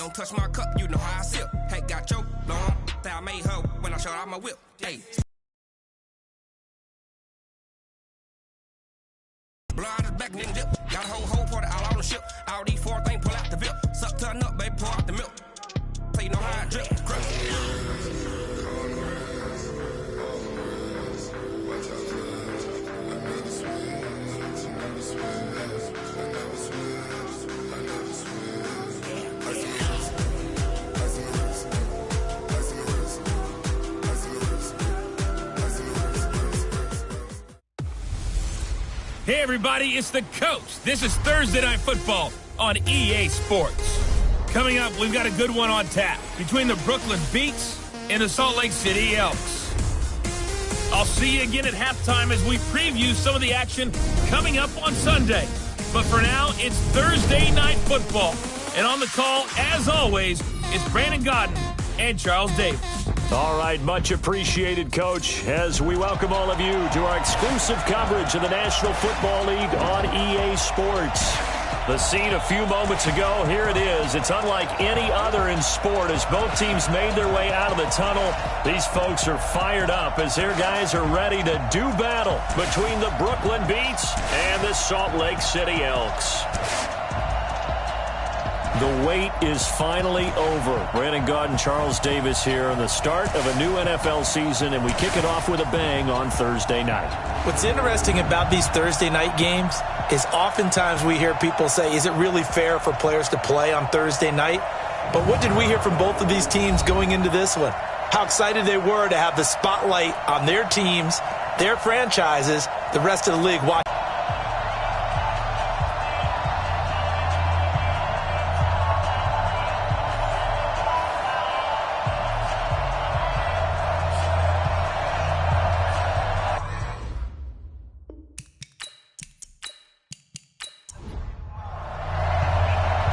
Don't touch my cup, you know how I sip. Hey, got your long that I made her when I showed out my whip. Hey. Blood back, nigga dip. Got a whole party all on the ship. All these four things pull out the VIP. Suck, turn up, baby, pour out the milk. So you know how I drip. Hey everybody, it's the Coach. This is Thursday Night Football on EA Sports. Coming up, we've got a good one on tap between the Brooklyn Beats and the Salt Lake City Elks. I'll see you again at halftime as we preview some of the action coming up on Sunday. But for now, it's Thursday Night Football. And on the call, as always, is Brandon Godden and Charles Davis. All right, much appreciated, Coach, as we welcome all of you to our exclusive coverage of the National Football League on EA Sports. The scene a few moments ago, here it is. It's unlike any other in sport as both teams made their way out of the tunnel. These folks are fired up as their guys are ready to do battle between the Brooklyn Beats and the Salt Lake City Elks. The wait is finally over. Brandon Godden, Charles Davis here on the start of a new NFL season, and we kick it off with a bang on Thursday night. What's interesting about these Thursday night games is oftentimes we hear people say, is it really fair for players to play on Thursday night? But what did we hear from both of these teams going into this one? How excited they were to have the spotlight on their teams, their franchises, the rest of the league watching.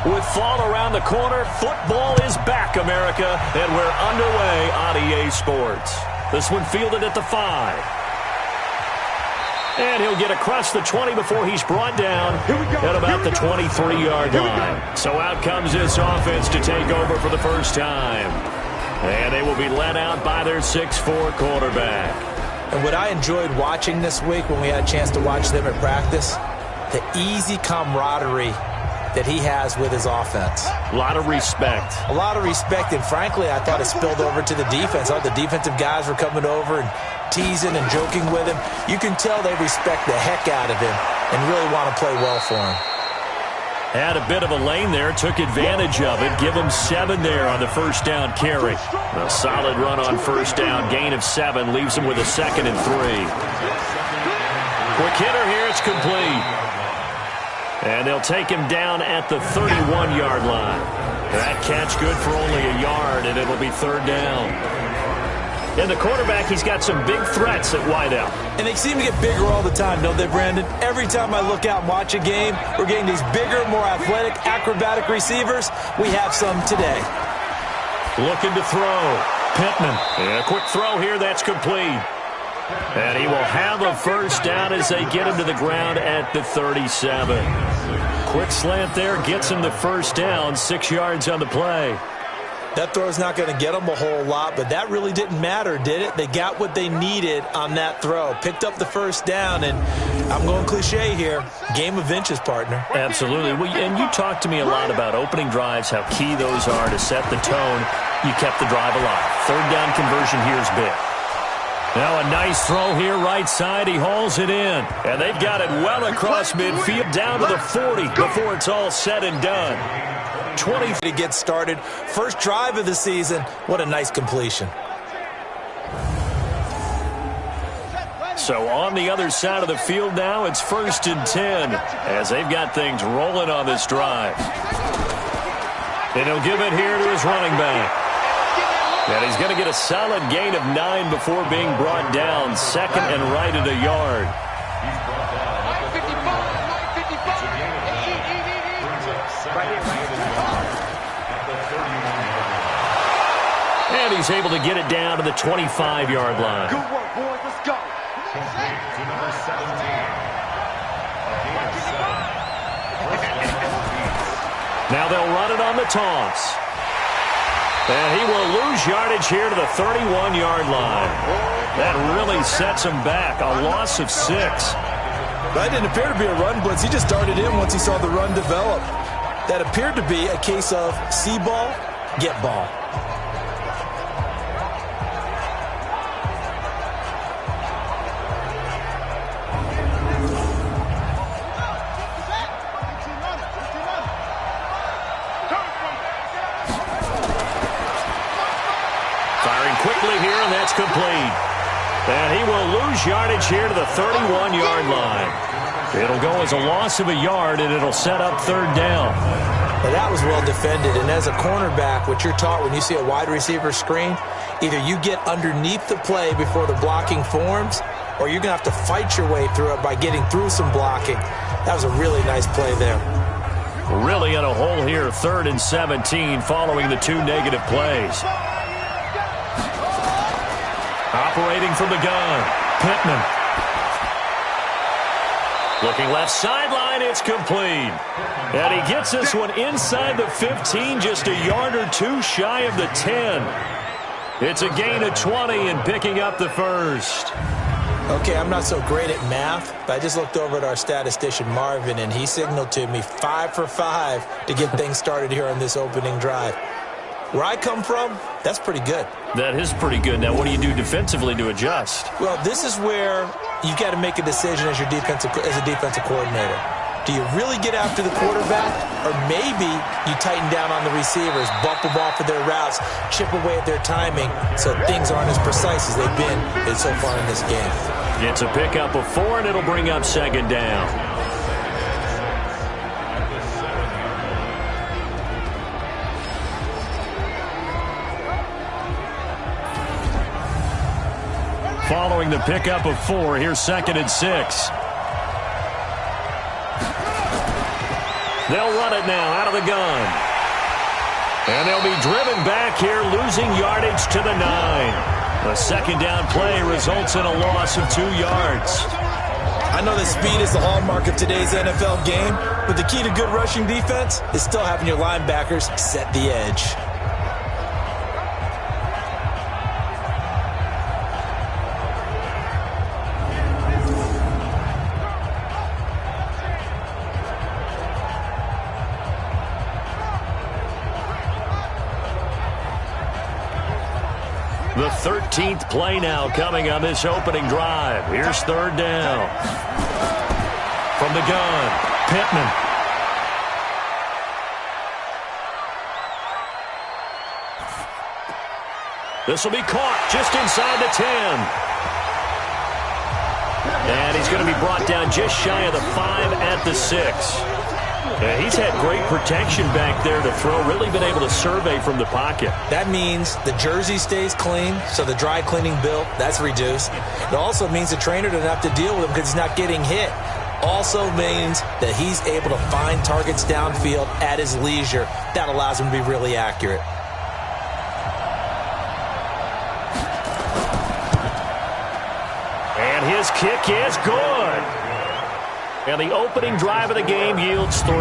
With fall around the corner, football is back, America, and we're underway on EA Sports. This one fielded at the 5. And he'll get across the 20 before he's brought down at about the 23-yard line. So out comes this offense to take over for the first time. And they will be led out by their 6'4 quarterback. And what I enjoyed watching this week when we had a chance to watch them at practice, the easy camaraderie that he has with his offense. A lot of respect. A lot of respect, and frankly, I thought it spilled over to the defense. All the defensive guys were coming over and teasing and joking with him. You can tell they respect the heck out of him and really want to play well for him. Had a bit of a lane there, took advantage of it. Give him 7 there on the first down carry. A solid run on first down, gain of 7, leaves him with a 2nd and 3. Quick hitter here, it's complete. And they'll take him down at the 31-yard line. That catch good for only a yard, and it'll be 3rd down. And the quarterback, he's got some big threats at wideout. And they seem to get bigger all the time, don't they, Brandon? Every time I look out and watch a game, we're getting these bigger, more athletic, acrobatic receivers. We have some today. Looking to throw. Pittman. And a quick throw here, that's complete. And he will have a first down as they get him to the ground at the 37. Quick slant there, gets him the first down, 6 yards on the play. That throw's not going to get them a whole lot, but that really didn't matter, did it? They got what they needed on that throw. Picked up the first down, and I'm going cliche here, game of inches, partner. Absolutely. And you talked to me a lot about opening drives, how key those are to set the tone. You kept the drive alive. 3rd down conversion here is big. Now a nice throw here right side. He hauls it in. And they've got it well across midfield down to the 40 before it's all said and done. 20 to get started. First drive of the season. What a nice completion. So on the other side of the field now, it's 1st and 10 as they've got things rolling on this drive. And he'll give it here to his running back. And he's going to get a solid gain of 9 before being brought down. 2nd and right at a yard. And he's able to get it down to the 25-yard line. Good work, boys. Let's go. Now they'll run it on the toss. And he will lose yardage here to the 31-yard line. That really sets him back. A loss of 6. That didn't appear to be a run blitz. He just darted in once he saw the run develop. That appeared to be a case of see ball, get ball. Quickly here, and that's complete. And he will lose yardage here to the 31-yard line. It'll go as a loss of a yard, and it'll set up 3rd down. Well, that was well defended, and as a cornerback, what you're taught when you see a wide receiver screen, either you get underneath the play before the blocking forms, or you're going to have to fight your way through it by getting through some blocking. That was a really nice play there. Really in a hole here, 3rd and 17 following the 2 negative plays. Operating from the gun, Pittman. Looking left sideline, it's complete. And he gets this one inside the 15, just a yard or 2 shy of the 10. It's a gain of 20 and picking up the 1st. Okay, I'm not so great at math, but I just looked over at our statistician, Marvin, and he signaled to me 5 for 5 to get things started here on this opening drive. Where I come from, that's pretty good. That is pretty good. Now, what do you do defensively to adjust? Well, this is where you've got to make a decision as a defensive coordinator. Do you really get after the quarterback, or maybe you tighten down on the receivers, bump them off of their routes, chip away at their timing so things aren't as precise as they've been so far in this game? It's a pickup of 4, and it'll bring up 2nd down. Following the pickup of 4, here's 2nd and 6. They'll run it now out of the gun. And they'll be driven back here, losing yardage to the 9. A 2nd down play results in a loss of 2 yards. I know that speed is the hallmark of today's NFL game, but the key to good rushing defense is still having your linebackers set the edge. The 13th play now coming on this opening drive. Here's 3rd down. From the gun, Pittman. This will be caught just inside the 10. And he's going to be brought down just shy of the 5 at the 6. He's had great protection back there to throw, really been able to survey from the pocket. That means the jersey stays clean, so the dry cleaning bill, that's reduced. It also means the trainer doesn't have to deal with him because he's not getting hit. Also means that he's able to find targets downfield at his leisure. That allows him to be really accurate. And his kick is good. And the opening drive of the game yields 3.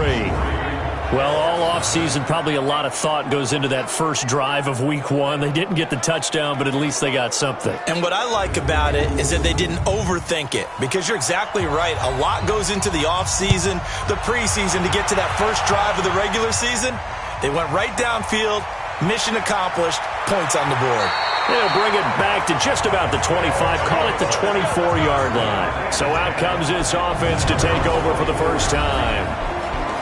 Well, all offseason, probably a lot of thought goes into that first drive of Week 1. They didn't get the touchdown, but at least they got something. And what I like about it is that they didn't overthink it, because you're exactly right. A lot goes into the offseason, the preseason, to get to that first drive of the regular season. They went right downfield, mission accomplished, points on the board. They'll bring it back to just about the 25, call it the 24-yard line. So out comes this offense to take over for the first time.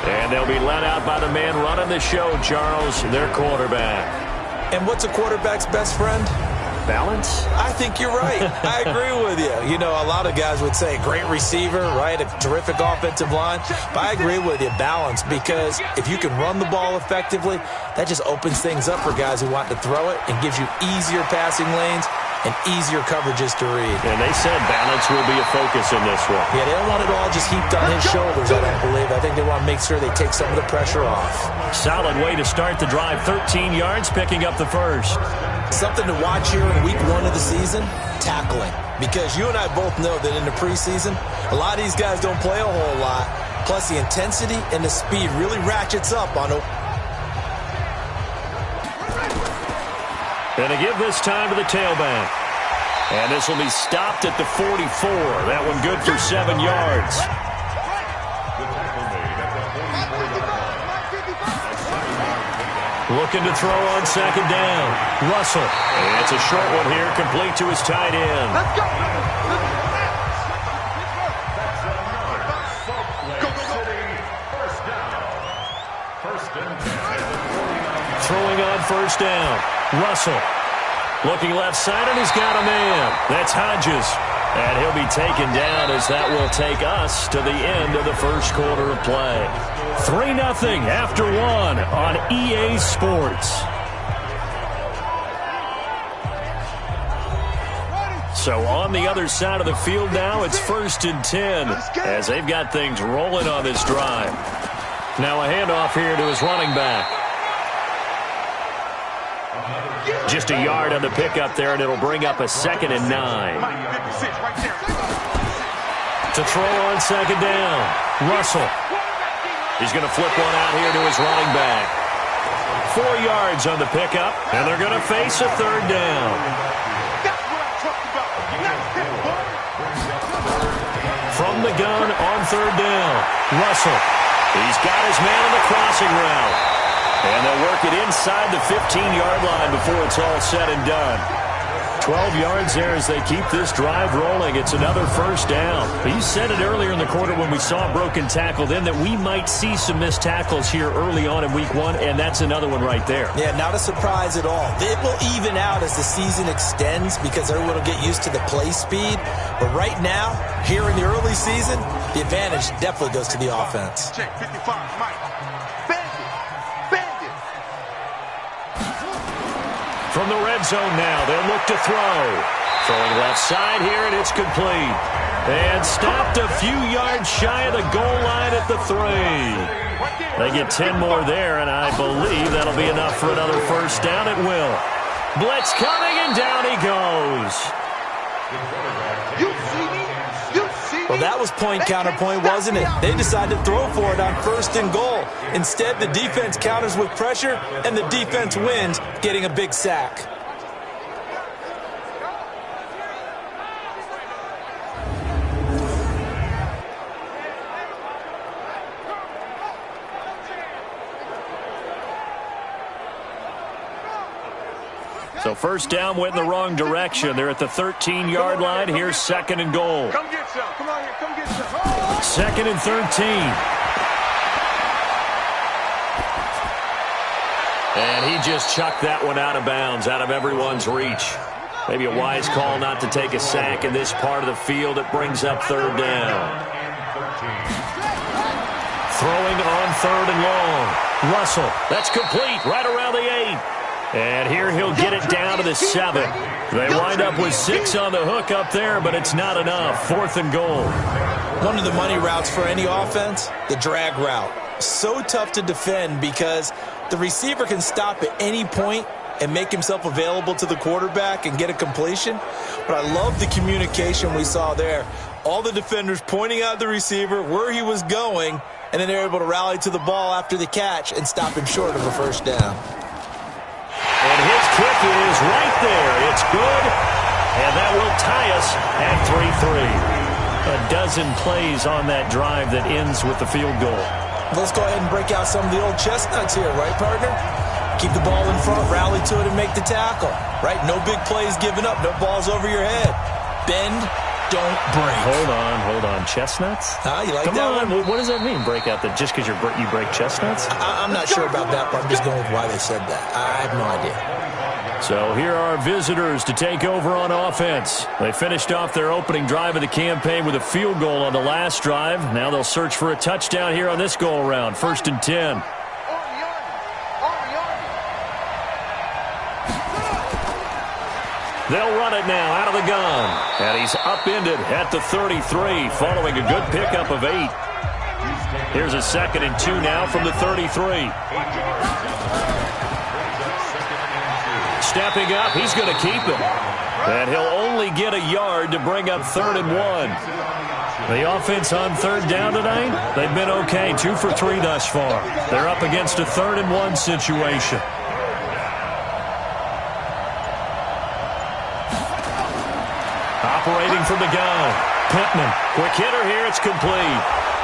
And they'll be let out by the man running the show, Charles, their quarterback. And what's a quarterback's best friend? Balance? I think you're right. I agree with you. You know, a lot of guys would say great receiver, right? A terrific offensive line. But I agree with you, balance, because if you can run the ball effectively, that just opens things up for guys who want to throw it and gives you easier passing lanes and easier coverages to read. And they said balance will be a focus in this one. Yeah, they don't want it all just heaped on his shoulders, I don't believe. I think they want to make sure they take some of the pressure off. Solid way to start the drive. 13 yards, picking up the first. Something to watch here in Week 1 of the season, tackling. Because you and I both know that in the preseason, a lot of these guys don't play a whole lot. Plus, the intensity and the speed really ratchets up on And to give this time to the tailback. And this will be stopped at the 44. That one good for 7 yards. Looking to throw on second down. Russell. And it's a short one here, complete to his tight end. Let's go. Throwing on first down. Russell. Looking left side, and he's got a man. That's Hodges. And he'll be taken down as that will take us to the end of the first quarter of play. 3-0 after 1 on EA Sports. So on the other side of the field now, it's 1st and 10 as they've got things rolling on this drive. Now a handoff here to his running back. Just a yard on the pickup there, and it'll bring up a 2nd and 9. To throw on second down. Russell. He's going to flip one out here to his running back. 4 yards on the pickup, and they're going to face a 3rd down. From the gun on 3rd down. Russell. He's got his man on the crossing route. And they'll work it inside the 15-yard line before it's all said and done. 12 yards there as they keep this drive rolling. It's another 1st down. You said it earlier in the quarter when we saw a broken tackle then that we might see some missed tackles here early on in week 1, and that's another one right there. Yeah, not a surprise at all. It will even out as the season extends because everyone will get used to the play speed. But right now, here in the early season, the advantage definitely goes to the offense. Check 55, Mike. From the red zone now, they'll look to throw. Throwing left side here, and it's complete. And stopped a few yards shy of the goal line at the 3. They get 10 more there, and I believe that'll be enough for another 1st down. It will. Blitz coming, and down he goes. You see me? Well, that was point counterpoint, wasn't it? They decided to throw for it on 1st and goal. Instead, the defense counters with pressure, and the defense wins, getting a big sack. So 1st down went in the wrong direction. They're at the 13-yard line. Here's 2nd and goal. Come get some. Come on here. Come get some. 2nd and 13. And he just chucked that one out of bounds, out of everyone's reach. Maybe a wise call not to take a sack in this part of the field. It brings up 3rd down. Throwing on 3rd and long. Russell. That's complete. Right around the 8. And here he'll get it down to the 7. They wind up with 6 on the hook up there, but it's not enough. 4th and goal. One of the money routes for any offense, the drag route. So tough to defend because the receiver can stop at any point and make himself available to the quarterback and get a completion. But I love the communication we saw there. All the defenders pointing out the receiver, where he was going, and then they're able to rally to the ball after the catch and stop him short of a 1st down. And his kick is right there. It's good, and that will tie us at 3-3. A dozen plays on that drive that ends with the field goal. Let's go ahead and break out some of the old chestnuts here, right, partner? Keep the ball in front, rally to it, and make the tackle, right? No big plays given up, no balls over your head. Bend, don't break. Hold on. Chestnuts? You like Come that on. one? What does that mean, break out? That just because you break chestnuts? I'm not sure about that, but I'm just going with why they said that. I have no idea. So here are our visitors to take over on offense. They finished off their opening drive of the campaign with a field goal on the last drive. Now they'll search for a touchdown here on this go-around. 1st and 10. They'll run it now out of the gun. And he's upended at the 33 following a good pickup of 8. Here's a 2nd and 2 now from the 33. Stepping up, he's going to keep it. And he'll only get a yard to bring up 3rd and 1. The offense on 3rd down tonight, they've been okay. 2 for 3 thus far. They're up against a 3rd and 1 situation. Operating from the gun. Pittman. Quick hitter here. It's complete.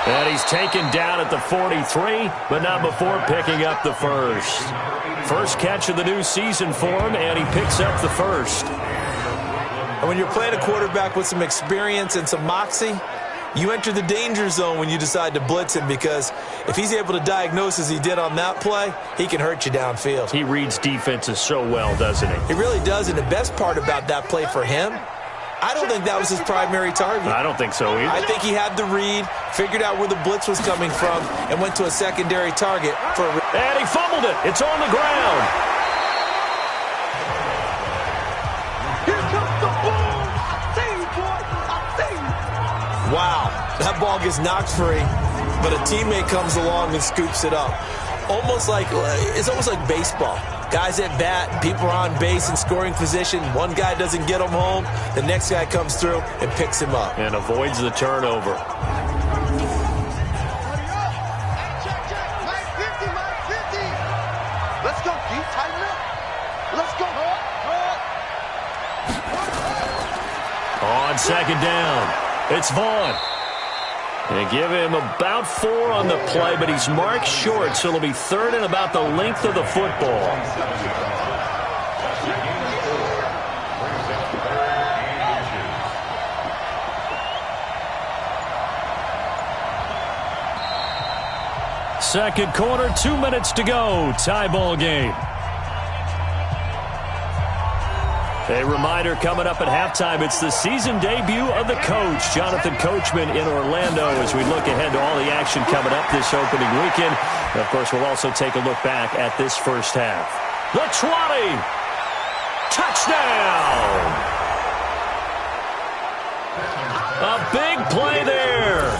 And he's taken down at the 43, but not before picking up the first. First catch of the new season for him, and he picks up the first. And when you're playing a quarterback with some experience and some moxie, you enter the danger zone when you decide to blitz him, because if he's able to diagnose as he did on that play, he can hurt you downfield. He reads defenses so well, doesn't he? He really does, and the best part about that play for him, I don't think that was his primary target. I don't think so either. I think he had the read, figured out where the blitz was coming from, and went to a secondary target for a and he fumbled it. It's on the ground. Here comes the ball. I see you, boy. I see you. Wow, that ball gets knocked free, but a teammate comes along and scoops it up. It's almost like baseball. Guys at bat, people are on base in scoring position. One guy doesn't get him home. The next guy comes through and picks him up. And avoids the turnover. Let's go, D. Tighten up. Let's go. On second down, it's Vaughn. They give him about 4 on the play, but he's marked short, so it'll be third and about the length of the football. Second quarter, 2 minutes to go. Tie ball game. A reminder coming up at halftime, it's the season debut of the coach, Jonathan Coachman in Orlando, as we look ahead to all the action coming up this opening weekend. And of course, we'll also take a look back at this first half. The 20. Touchdown. A big play there.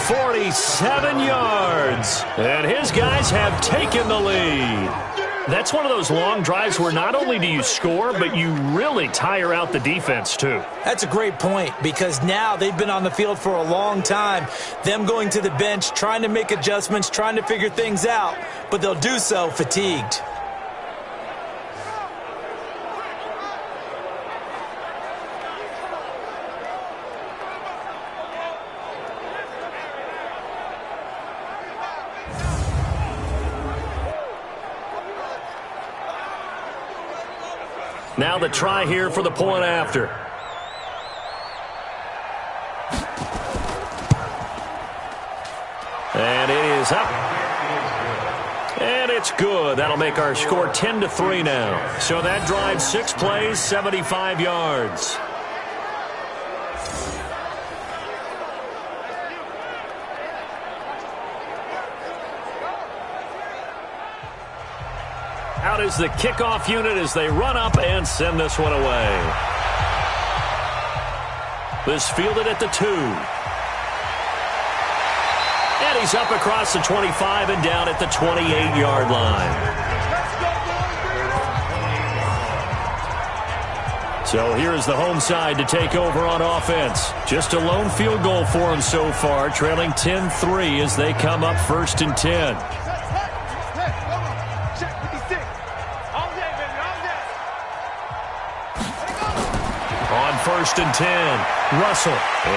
47 yards. And his guys have taken the lead. That's one of those long drives where not only do you score, but you really tire out the defense, too. That's a great point, because now they've been on the field for a long time. Them going to the bench, trying to make adjustments, trying to figure things out, but they'll do so fatigued. Now the try here for the point after. And it is up. And it's good. That'll make our score 10-3 now. So that drives 6 plays, 75 yards. Out is the kickoff unit as they run up and send this one away. This fielded at the 2. And he's up across the 25 and down at the 28-yard line. So here is the home side to take over on offense. Just a lone field goal for them so far, trailing 10-3 as they come up 1st and 10. On 1st and 10, Russell.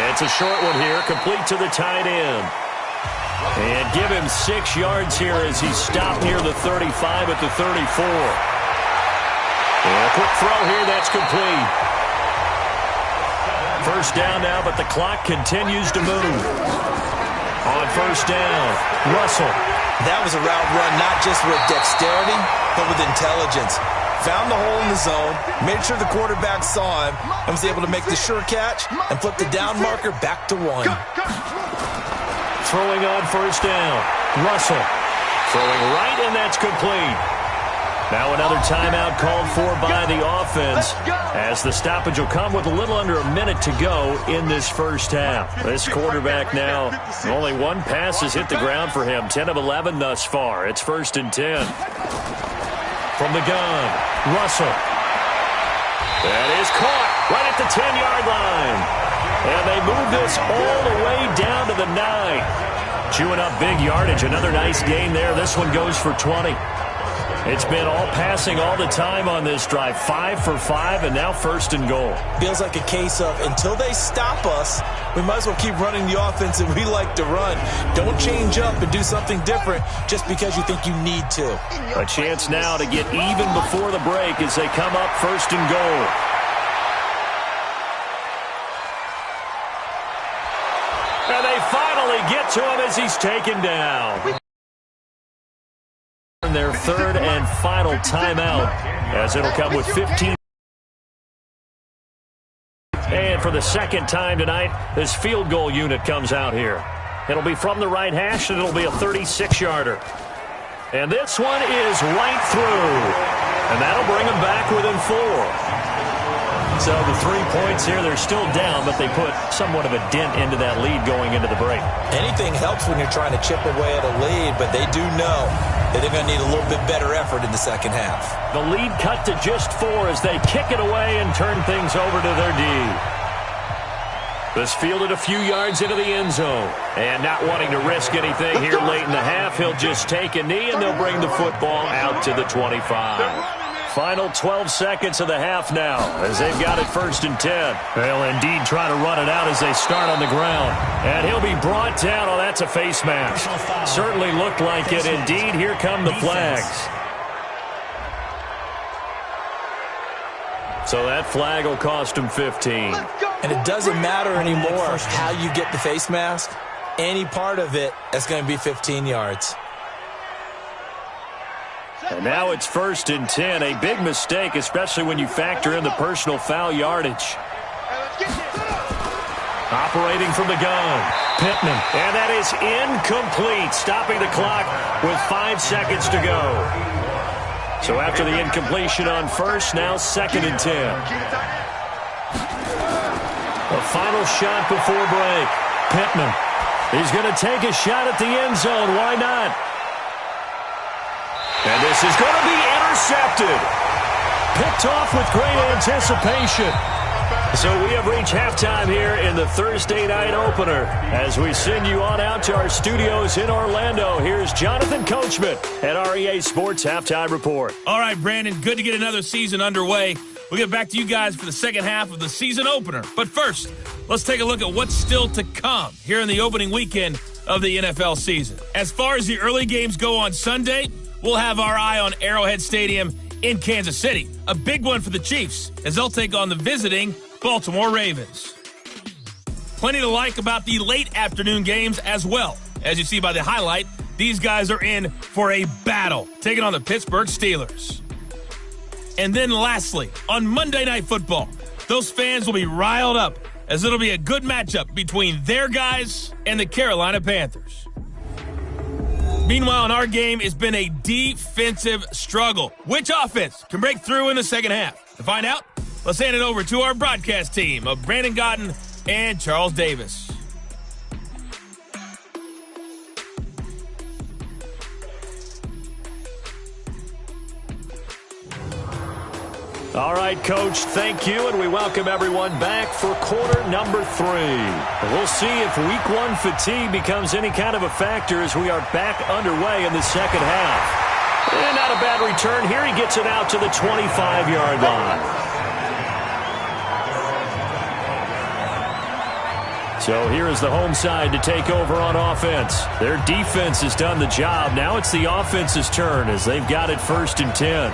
It's a short one here, complete to the tight end. And give him 6 yards here as he's stopped near the 35 at the 34. And a quick throw here, that's complete. First down now, but the clock continues to move. On 1st down, Russell. That was a route run not just with dexterity, but with intelligence. Found the hole in the zone, made sure the quarterback saw him, and was able to make the sure catch and flip the down marker back to 1. Throwing on 1st down, Russell. Throwing right, and that's complete. Now another timeout called for by the offense, as the stoppage will come with a little under a minute to go in this first half. This quarterback now, only 1 pass has hit the ground for him, 10 of 11 thus far. It's 1st and 10. From the gun, Russell. That is caught right at the 10-yard line. And they move this all the way down to the 9. Chewing up big yardage. Another nice gain there. This one goes for 20. It's been all passing all the time on this drive. 5 for 5, and now 1st and goal. Feels like a case of until they stop us, we might as well keep running the offense that we like to run. Don't change up and do something different just because you think you need to. A chance now to get even before the break as they come up 1st and goal. And they finally get to him as he's taken down. Their 3rd and final timeout, as it'll come with 15. And for the 2nd time tonight, this field goal unit comes out here. It'll be from the right hash, and it'll be a 36-yarder. And this one is right through. And that'll bring them back within 4. So the 3 points here, they're still down, but they put somewhat of a dent into that lead going into the break. Anything helps when you're trying to chip away at a lead, but they do know that they're going to need a little bit better effort in the second half. The lead cut to just 4 as they kick it away and turn things over to their D. This fielded a few yards into the end zone. And not wanting to risk anything here late in the half, he'll just take a knee and they'll bring the football out to the 25. Final 12 seconds of the half now as they've got it 1st and 10. They'll indeed try to run it out as they start on the ground. And he'll be brought down. Oh, that's a face mask. Certainly looked like it. Indeed, here come the flags. So that flag will cost him 15. And it doesn't matter anymore how you get the face mask. Any part of it, that's going to be 15 yards. And now it's 1st and 10. A big mistake, especially when you factor in the personal foul yardage. Operating from the gun, Pittman. And that is incomplete, stopping the clock with 5 seconds to go. So after the incompletion on 1st, now 2nd and 10. A final shot before break. Pittman. He's going to take a shot at the end zone. Why not? And this is going to be intercepted. Picked off with great anticipation. So we have reached halftime here in the Thursday night opener. As we send you on out to our studios in Orlando, here's Jonathan Coachman at our EA Sports Halftime Report. All right, Brandon, good to get another season underway. We'll get back to you guys for the second half of the season opener. But first, let's take a look at what's still to come here in the opening weekend of the NFL season. As far as the early games go on Sunday, we'll have our eye on Arrowhead Stadium in Kansas City. A big one for the Chiefs as they'll take on the visiting Baltimore Ravens. Plenty to like about the late afternoon games as well. As you see by the highlight, these guys are in for a battle, taking on the Pittsburgh Steelers. And then lastly, on Monday Night Football, those fans will be riled up as it'll be a good matchup between their guys and the Carolina Panthers. Meanwhile, in our game, it's been a defensive struggle. Which offense can break through in the second half? To find out, let's hand it over to our broadcast team of Brandon Gotten and Charles Davis. All right, Coach, thank you, and we welcome everyone back for quarter number 3. We'll see if week 1 fatigue becomes any kind of a factor as we are back underway in the second half. And not a bad return here. He gets it out to the 25-yard line. So here is the home side to take over on offense. Their defense has done the job. Now it's the offense's turn as they've got it 1st and 10.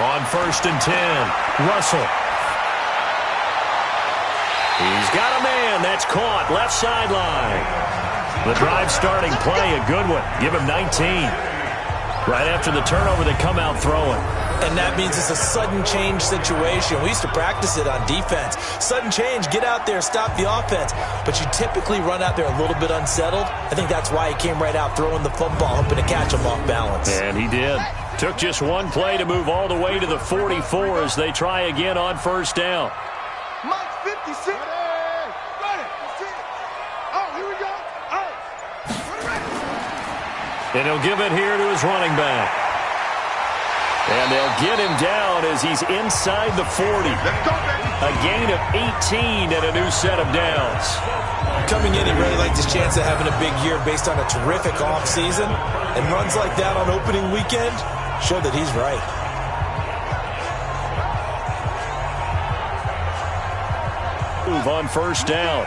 On 1st and 10, Russell. He's got a man. That's caught. Left sideline. The drive starting play, a good one. Give him 19. Right after the turnover, they come out throwing. And that means it's a sudden change situation. We used to practice it on defense. Sudden change, get out there, stop the offense. But you typically run out there a little bit unsettled. I think that's why he came right out throwing the football, hoping to catch him off balance. And he did. Took just one play to move all the way to the 44 as they try again on 1st down. Mike 56. Ready. Oh, here we go. Oh. And he'll give it here to his running back. And they'll get him down as he's inside the 40. A gain of 18 and a new set of downs. Coming in, he really liked his chance of having a big year based on a terrific offseason. And runs like that on opening weekend show that he's right. Move on first down.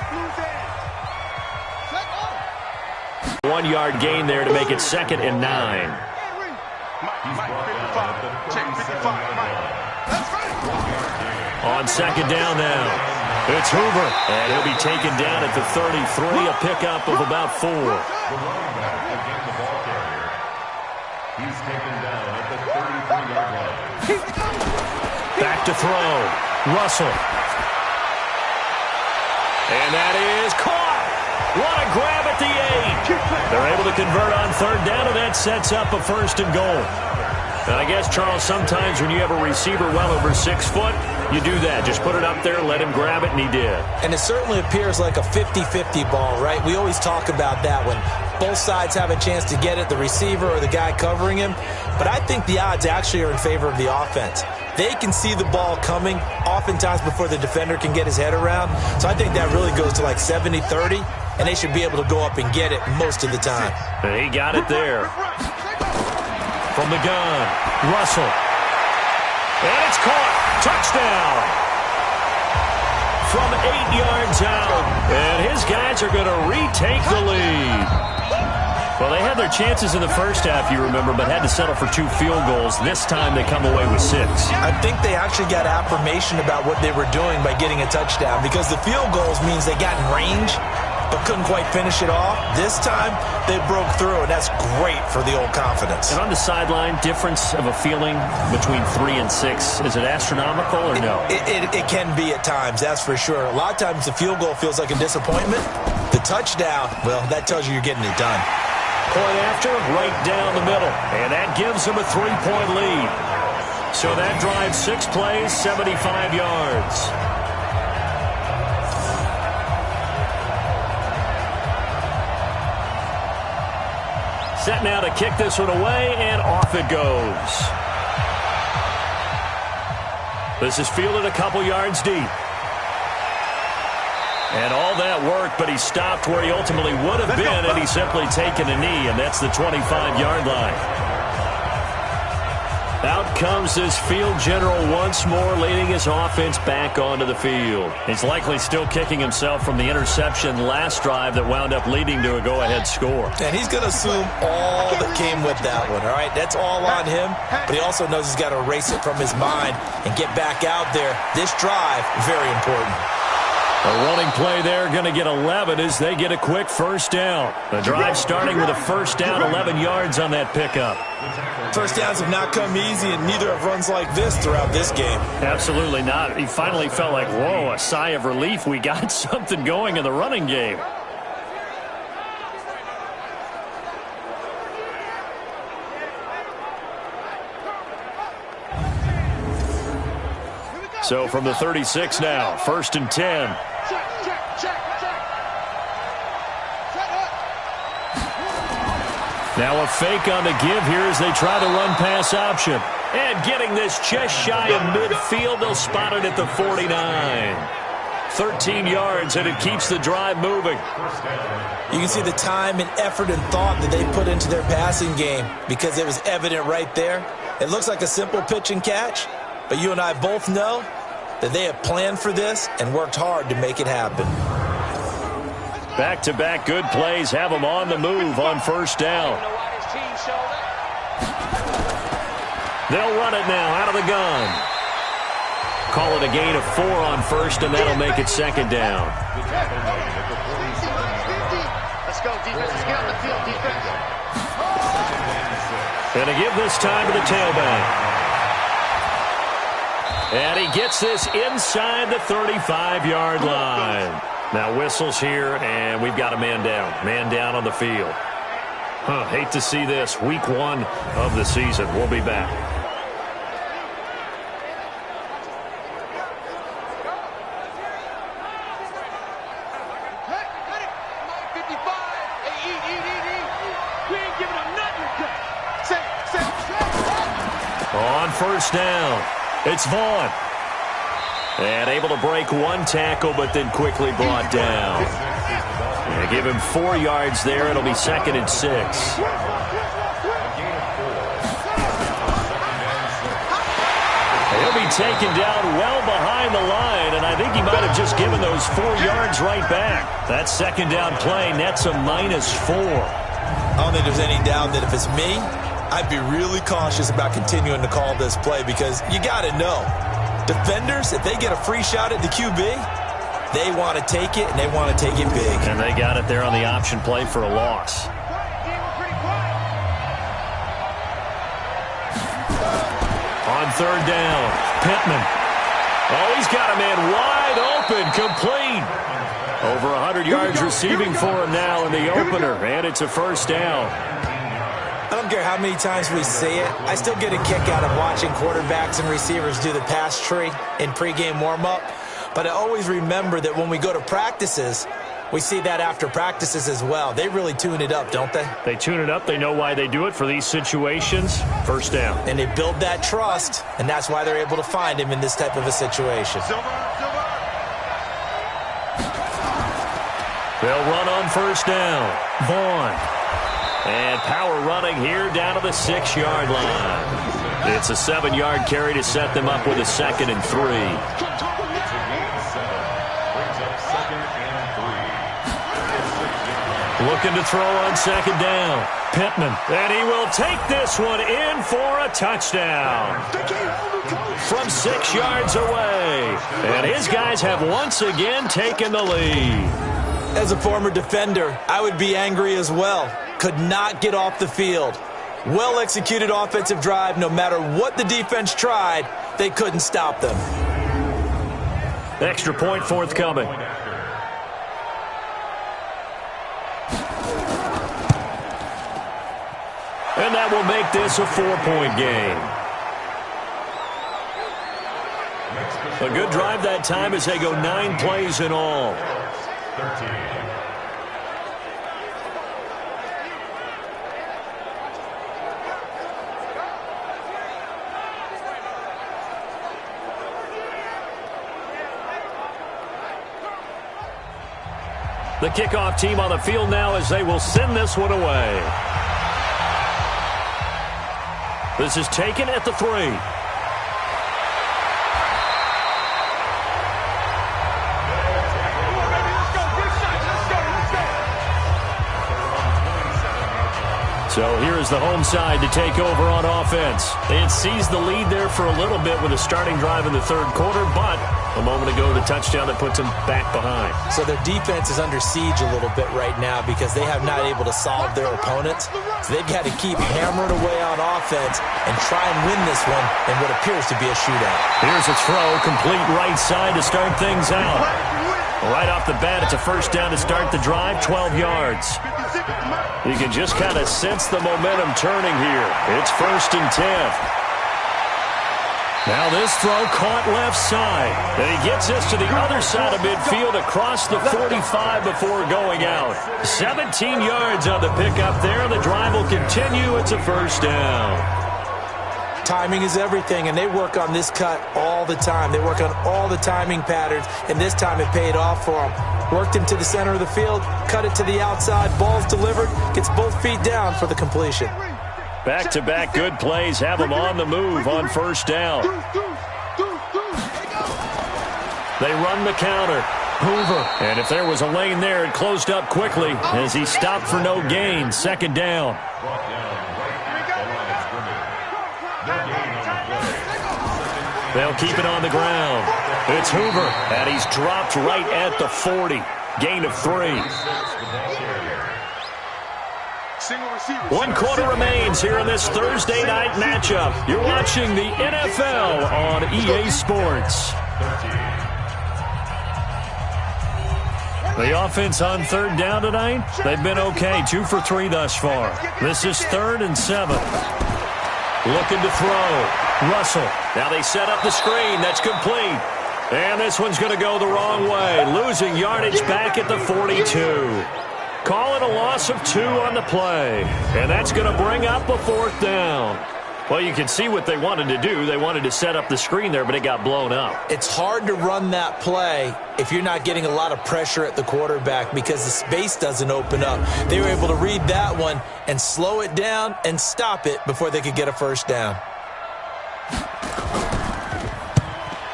1 yard gain there to make it 2nd and 9. On 2nd down now, it's Hoover, and he'll be taken down at the 33, a pickup of about 4. He's taken down at the 33-yard line. Back to throw, Russell. And that is caught. What a grab at the 8. They're able to convert on 3rd down, and that sets up a 1st and goal. And I guess, Charles, sometimes when you have a receiver well over 6 foot, you do that. Just put it up there, let him grab it, and he did. And it certainly appears like a 50-50 ball, right? We always talk about that when both sides have a chance to get it, the receiver or the guy covering him. But I think the odds actually are in favor of the offense. They can see the ball coming oftentimes before the defender can get his head around. So I think that really goes to like 70-30, and they should be able to go up and get it most of the time. And he got it there. From the gun, Russell. And it's caught. Touchdown. From 8 yards out. And his guys are going to retake the lead. Well, they had their chances in the first half, you remember, but had to settle for 2 field goals. This time they come away with 6. I think they actually got affirmation about what they were doing by getting a touchdown, because the field goals means they got in range but couldn't quite finish it off. This time they broke through, and that's great for the old confidence. And on the sideline, difference of a feeling between 3 and 6, is it astronomical or no? It can be at times, that's for sure. A lot of times the field goal feels like a disappointment. The touchdown, well, that tells you you're getting it done. Point after, right down the middle. And that gives them a 3-point lead. So that drives 6 plays, 75 yards. Set now to kick this one away, and off it goes. This is fielded a couple yards deep. And all that work, but he stopped where he ultimately would have been, and he's simply taken a knee, and that's the 25-yard line. Out comes this field general once more, leading his offense back onto the field. He's likely still kicking himself from the interception last drive that wound up leading to a go-ahead score. And he's going to assume all that came with that one, all right? That's all on him, but he also knows he's got to erase it from his mind and get back out there. This drive, very important. A running play there, going to get 11 as they get a quick 1st down. The drive starting with a 1st down, 11 yards on that pickup. 1st downs have not come easy, and neither have runs like this throughout this game. Absolutely not. He finally felt like, whoa, a sigh of relief. We got something going in the running game. So from the 36 now, 1st and 10. Now a fake on the give here as they try to run pass option. And getting this just shy of midfield, they'll spot it at the 49. 13 yards, and it keeps the drive moving. You can see the time and effort and thought that they put into their passing game because it was evident right there. It looks like a simple pitch and catch, but you and I both know that they have planned for this and worked hard to make it happen. Back-to-back good plays have them on the move on 1st down. They'll run it now out of the gun. Call it a gain of 4 on 1st, and that'll make it 2nd down. Let's go, defense. Let's get on the field, defense. And to give this time to the tailback. And he gets this inside the 35-yard line. Now whistles here, and we've got a man down. Man down on the field. Hate to see this. Week 1 of the season. We'll be back. On first down. It's Vaughn. And able to break one tackle, but then quickly brought down. And give him 4 yards there. It'll be 2nd and 6. He'll be taken down well behind the line, and I think he might have just given those 4 yards right back. That 2nd down play nets a -4. I don't think there's any doubt that if it's me, I'd be really cautious about continuing to call this play because you got to know, defenders, if they get a free shot at the QB, they want to take it, and they want to take it big. And they got it there on the option play for a loss. On 3rd down, Pittman. Oh, he's got a man wide open, complete. Over 100 yards receiving for him now in the opener, and it's a 1st down. I don't care how many times we see it. I still get a kick out of watching quarterbacks and receivers do the pass tree in pregame warm-up. But I always remember that when we go to practices, we see that after practices as well. They really tune it up, don't they? They tune it up. They know why they do it for these situations. 1st down. And they build that trust, and that's why they're able to find him in this type of a situation. They'll run on 1st down. Vaughn. And power running here down to the 6-yard line. It's a 7-yard carry to set them up with a 2nd and 3. Looking to throw on 2nd down. Pittman. And he will take this one in for a touchdown. From 6 yards away. And his guys have once again taken the lead. As a former defender, I would be angry as well. Could not get off the field. Well-executed offensive drive. No matter what the defense tried, they couldn't stop them. Extra point forthcoming. And that will make this a 4-point game. A good drive that time as they go 9 plays in all. 13. The kickoff team on the field now as they will send this one away. This is taken at the 3. So here is the home side to take over on offense. They had seized the lead there for a little bit with a starting drive in the 3rd quarter, but a moment ago the touchdown that puts them back behind. So their defense is under siege a little bit right now because they have not able to solve their opponents. So they've got to keep hammering away on offense and try and win this one in what appears to be a shootout. Here's a throw, complete right side to start things out. Right off the bat, it's a 1st down to start the drive, 12 yards. You can just kind of sense the momentum turning here. It's 1st and 10. Now this throw caught left side. And he gets this to the other side of midfield across the 45 before going out. 17 yards on the pickup there. The drive will continue. It's a 1st down. Timing is everything, and they work on this cut all the time. They work on all the timing patterns, and this time it paid off for them. Worked him to the center of the field, cut it to the outside, ball's delivered, gets both feet down for the completion. Back-to-back good plays have them on the move on 1st down. They run the counter. Hoover. And if there was a lane there, it closed up quickly as he stopped for no gain. 2nd down. They'll keep it on the ground. It's Hoover, and he's dropped right at the 40. Gain of 3. 1 quarter remains here in this Thursday night matchup. You're watching the NFL on EA Sports. The offense on 3rd down tonight, they've been okay. 2 for 3 thus far. This is 3rd and 7. Looking to throw. Russell. Now they set up the screen. That's complete. And this one's going to go the wrong way. Losing yardage back at the 42. Call it a loss of 2 on the play. And that's going to bring up a 4th down. Well, you can see what they wanted to do. They wanted to set up the screen there, but it got blown up. It's hard to run that play if you're not getting a lot of pressure at the quarterback because the space doesn't open up. They were able to read that one and slow it down and stop it before they could get a first down.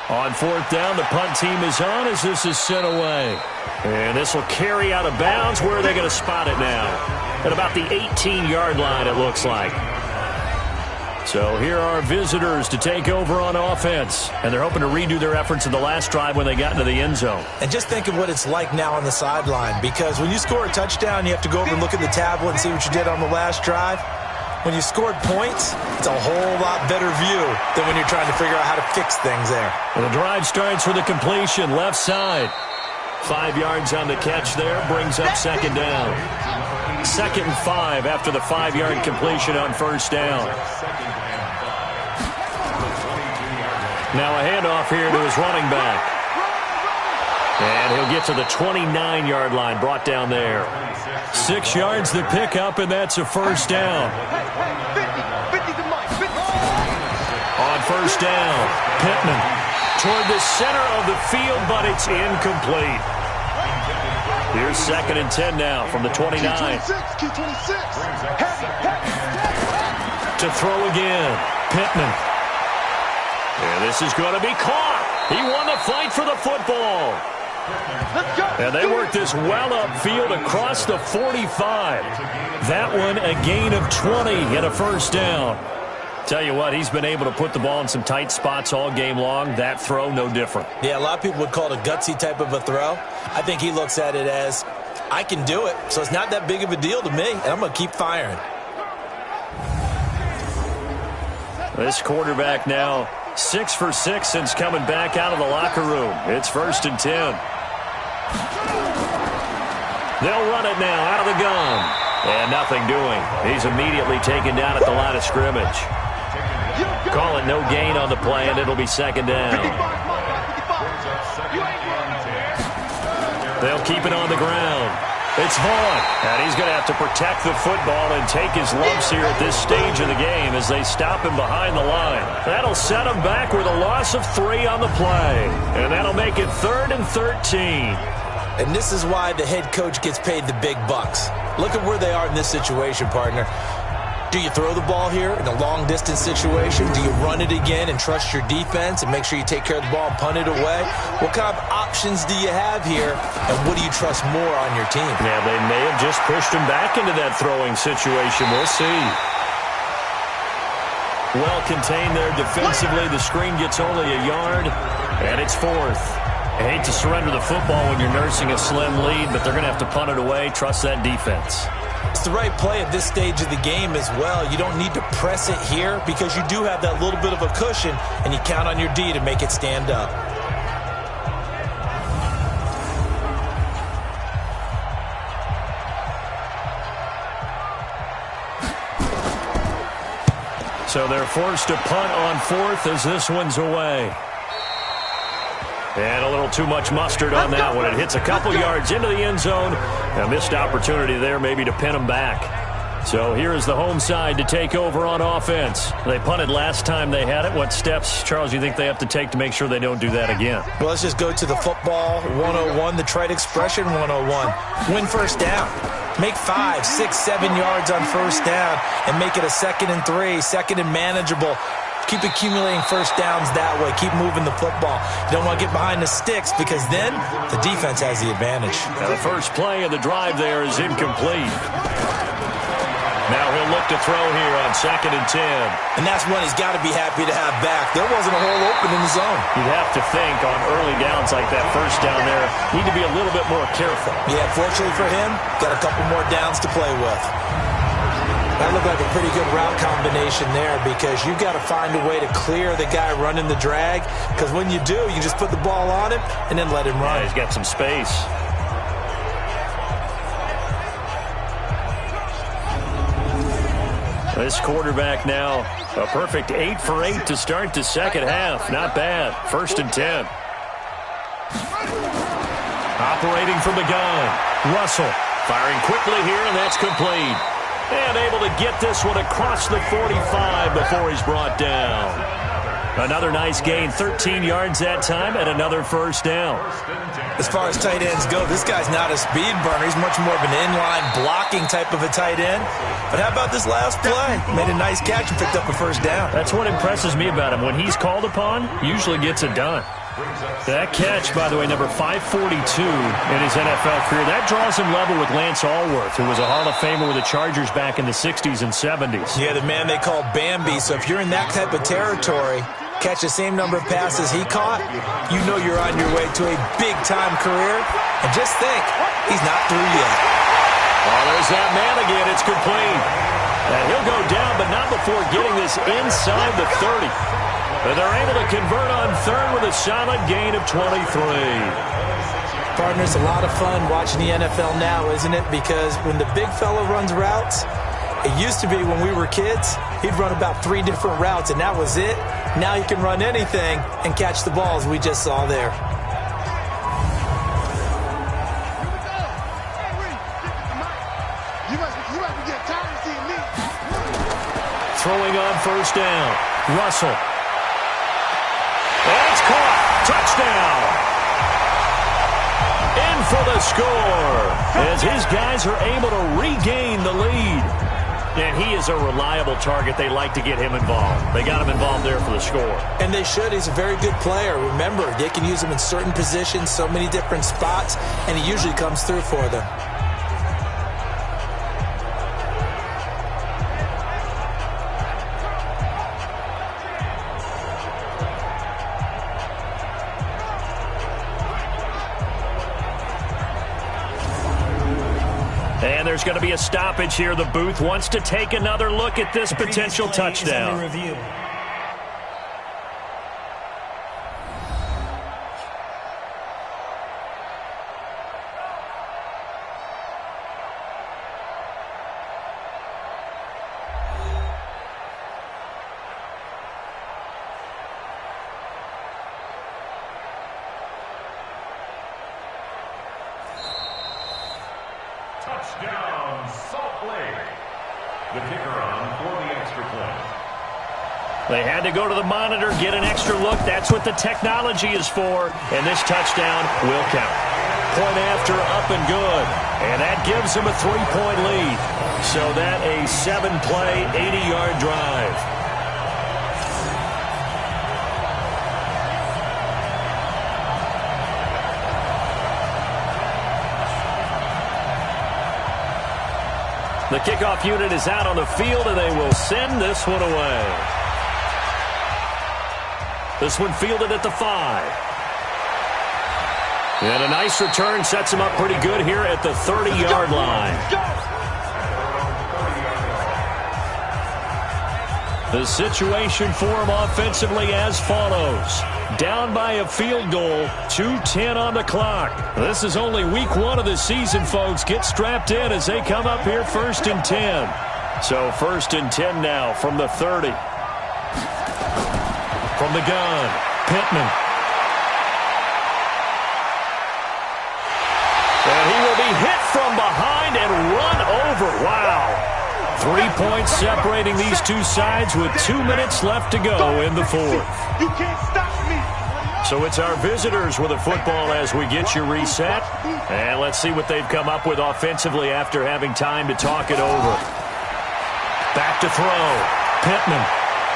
On fourth down, the punt team is on as this is sent away. And this will carry out of bounds. Where are they going to spot it now? At about the 18-yard line, it looks like. So here are visitors to take over on offense. And they're hoping to redo their efforts in the last drive when they got into the end zone. And just think of what it's like now on the sideline, because when you score a touchdown, you have to go over and look at the tablet and see what you did on the last drive. When you scored points, it's a whole lot better view than when you're trying to figure out how to fix things there. And the drive starts with a completion, left side. 5 yards on the catch there, brings up second down. 2nd and 5 after the 5-yard completion on first down. Now a handoff here to his running back. And he'll get to the 29-yard line, brought down there. 6 yards the pickup, and that's a first down. On first down, Pittman toward the center of the field, but it's incomplete. Here's 2nd and 10 now from the 29. To throw again, Pittman. And this is going to be caught. He won the fight for the football. And they work this well upfield across the 45. That one a gain of 20 and a first down. Tell you what, he's been able to put the ball in some tight spots all game long. That throw, no different. Yeah, a lot of people would call it a gutsy type of a throw. I think he looks at it as, I can do it, so it's not that big of a deal to me, and I'm going to keep firing. This quarterback now 6 for 6 since coming back out of the locker room. It's 1st and 10. They'll run it now out of the gun. And nothing doing. He's immediately taken down at the line of scrimmage. Call it no gain on the play, and it'll be 2nd down. They'll keep it on the ground. It's Vaughn, and he's going to have to protect the football and take his lumps here at this stage of the game as they stop him behind the line. That'll set him back with a loss of 3 on the play, and that'll make it 3rd and 13. And this is why the head coach gets paid the big bucks. Look at where they are in this situation, partner. Do you throw the ball here in a long-distance situation? Do you run it again and trust your defense and make sure you take care of the ball and punt it away? What kind of options do you have here, and what do you trust more on your team? Yeah, they may have just pushed him back into that throwing situation. We'll see. Well contained there defensively. The screen gets only a yard, and it's 4th. I hate to surrender the football when you're nursing a slim lead, but they're going to have to punt it away. Trust that defense. It's the right play at this stage of the game as well. You don't need to press it here because you do have that little bit of a cushion, and you count on your D to make it stand up. So they're forced to punt on 4th as this one's away. And a little too much mustard on that one. It hits a couple yards into the end zone. A missed opportunity there maybe to pin them back. So here is the home side to take over on offense. They punted last time they had it. What steps, Charles, you think they have to take to make sure they don't do that again? Well, let's just go to the football 101, the trite expression 101. Win first down. Make 5, 6, 7 yards on first down and make it a 2nd and 3, 2nd and manageable. Keep accumulating first downs that way. Keep moving the football. You don't want to get behind the sticks because then the defense has the advantage. Now the first play of the drive there is incomplete. Now he'll look to throw here on 2nd and 10. And that's one he's got to be happy to have back. There wasn't a hole open in the zone. You'd have to think on early downs like that first down there, need to be a little bit more careful. Yeah, fortunately for him, got a couple more downs to play with. That looked like a pretty good route combination there because you've got to find a way to clear the guy running the drag because when you do, you just put the ball on him and then let him run. Yeah, he's got some space. This quarterback now, a perfect 8 for 8 to start the second half. Not bad. 1st and 10. Operating from the gun. Russell firing quickly here, and that's complete. And able to get this one across the 45 before he's brought down. Another nice gain, 13 yards that time, and another first down. As far as tight ends go, this guy's not a speed burner. He's much more of an inline blocking type of a tight end. But how about this last play? Made a nice catch and picked up a first down. That's what impresses me about him. When he's called upon, usually gets it done. That catch, by the way, number 542 in his NFL career, that draws him level with Lance Allworth, who was a Hall of Famer with the Chargers back in the 60s and 70s. Yeah, the man they call Bambi. So if you're in that type of territory, catch the same number of passes he caught, you know you're on your way to a big-time career. And just think, he's not through yet. Oh, there's that man again. It's complete. And he'll go down, but not before getting this inside the 30. But they're able to convert on third with a solid gain of 23. Partner, it's a lot of fun watching the NFL now, isn't it? Because when the big fella runs routes, it used to be when we were kids, he'd run about 3 different routes, and that was it. Now he can run anything and catch the balls we just saw there. Throwing on first down. Russell. And it's caught. Touchdown. In for the score as his guys are able to regain the lead. And he is a reliable target. They like to get him involved. They got him involved there for the score. And they should. He's a very good player. Remember, they can use him in certain positions, so many different spots, and he usually comes through for them. And there's going to be a stoppage here. The booth wants to take another look at this potential touchdown. Touchdown, Salt Lake. The kicker on for the extra point. They had to go to the monitor, get an extra look. That's what the technology is for. And this touchdown will count. Point after, up and good. And that gives them a 3-point lead. So that a 7-play, 80-yard drive. The kickoff unit is out on the field, and they will send this one away. This one fielded at the 5. And a nice return sets him up pretty good here at the 30-yard line. The situation for him offensively as follows. Down by a field goal, 2:10 on the clock. This is only week 1 of the season, folks. Get strapped in as they come up here 1st and 10. So 1st and 10 now from the 30. From the gun, Pittman. And he will be hit from behind and run over. Wow. 3 points separating these two sides with 2 minutes left to go in the 4th. You can't stop me. So it's our visitors with a football as we get you reset. And let's see what they've come up with offensively after having time to talk it over. Back to throw. Pittman.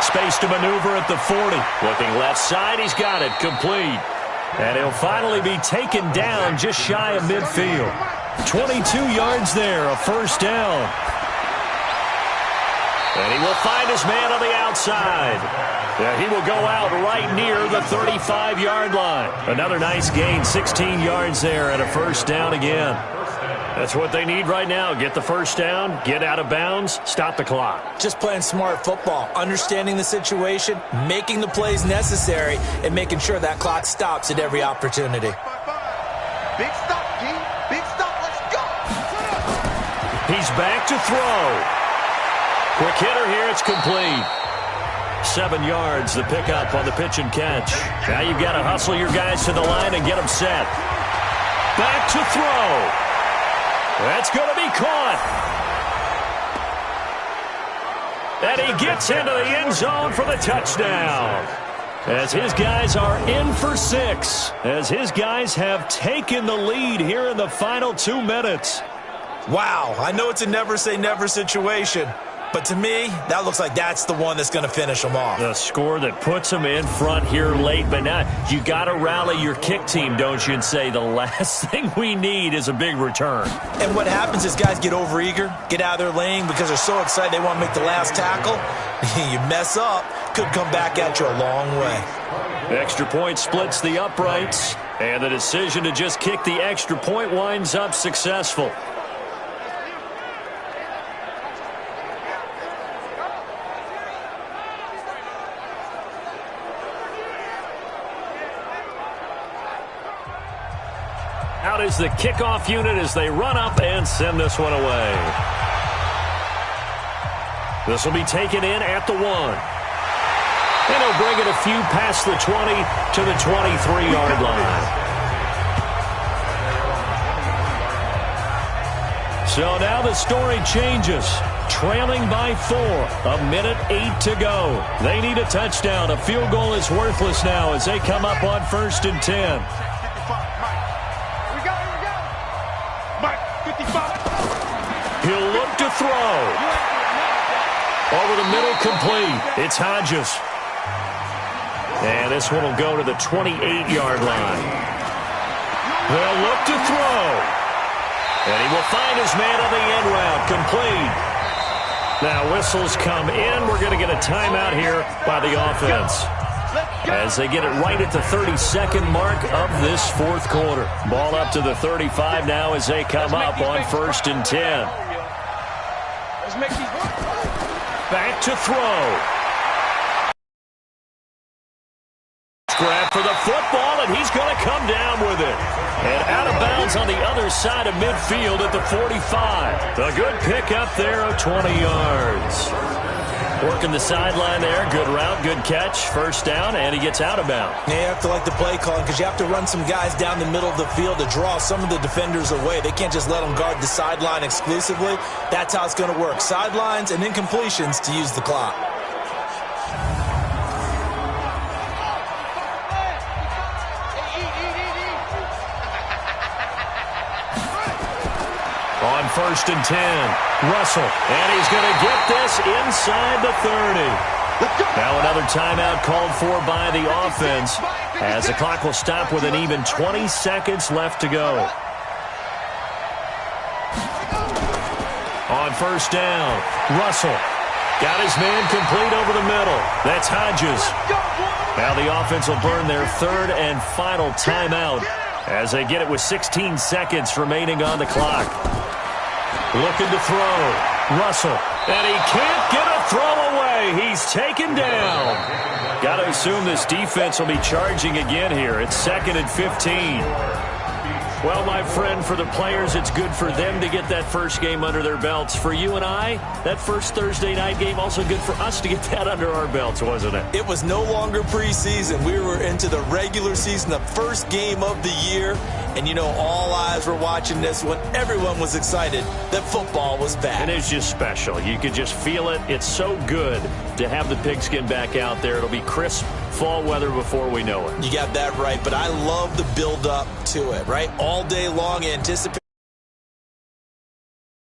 Space to maneuver at the 40. Looking left side. He's got it. Complete. And he'll finally be taken down just shy of midfield. 22 yards there. A first down. And he will find his man on the outside. Yeah, he will go out right near the 35-yard line. Another nice gain, 16 yards there, and a first down again. That's what they need right now. Get the first down, get out of bounds, stop the clock. Just playing smart football, understanding the situation, making the plays necessary, and making sure that clock stops at every opportunity. Big stop, G. Big stop. Let's go. He's back to throw. Quick hitter here, it's complete. 7 yards, the pickup on the pitch and catch. Now you've got to hustle your guys to the line and get them set. Back to throw. That's going to be caught. And he gets into the end zone for the touchdown. As his guys are in for 6. As his guys have taken the lead here in the final 2 minutes. Wow, I know it's a never-say-never situation, but to me, that looks like that's the one that's going to finish them off. The score that puts them in front here late, but now you got to rally your kick team, don't you, and say the last thing we need is a big return. And what happens is guys get overeager, get out of their lane because they're so excited they want to make the last tackle. You mess up, could come back at you a long way. Extra point splits the uprights, and the decision to just kick the extra point winds up successful. Out is the kickoff unit as they run up and send this one away. This will be taken in at the 1. And he'll bring it a few past the 20 to the 23-yard line. So now the story changes. Trailing by 4. A minute 8 to go. They need a touchdown. A field goal is worthless now as they come up on 1st and 10. He'll look to throw. Over the middle, complete. It's Hodges. And this one will go to the 28-yard line. They'll look to throw. And he will find his man on the end route. Complete. Now whistles come in. We're going to get a timeout here by the offense, as they get it right at the 32nd mark of this 4th quarter. Ball up to the 35 now as they come up on 1st and 10. Back to throw. Grab for the football, and he's going to come down with it. And out of bounds on the other side of midfield at the 45. A good pick up there of 20 yards. Working the sideline there. Good route, good catch. 1st down, and he gets out of bounds. Yeah, you have to like the play calling because you have to run some guys down the middle of the field to draw some of the defenders away. They can't just let them guard the sideline exclusively. That's how it's going to work. Sidelines and incompletions to use the clock. On 1st and 10, Russell, and he's going to get this inside the 30. Now another timeout called for by the offense, as the clock will stop with an even 20 seconds left to go. On 1st down, Russell got his man complete over the middle. That's Hodges. Now the offense will burn their 3rd and final timeout as they get it with 16 seconds remaining on the clock. Looking to throw. Russell. And he can't get a throw away. He's taken down. Got to assume this defense will be charging again here. It's 2nd and 15. Well, my friend, for the players, it's good for them to get that first game under their belts. For you and I, that first Thursday night game, also good for us to get that under our belts, wasn't it? It was no longer preseason. We were into the regular season, the first game of the year. And, you know, all eyes were watching this when everyone was excited that football was back. And it's just special. You could just feel it. It's so good to have the pigskin back out there. It'll be crisp fall weather before we know it. You got that right, but I love the build-up to it, right? All day long, anticipate.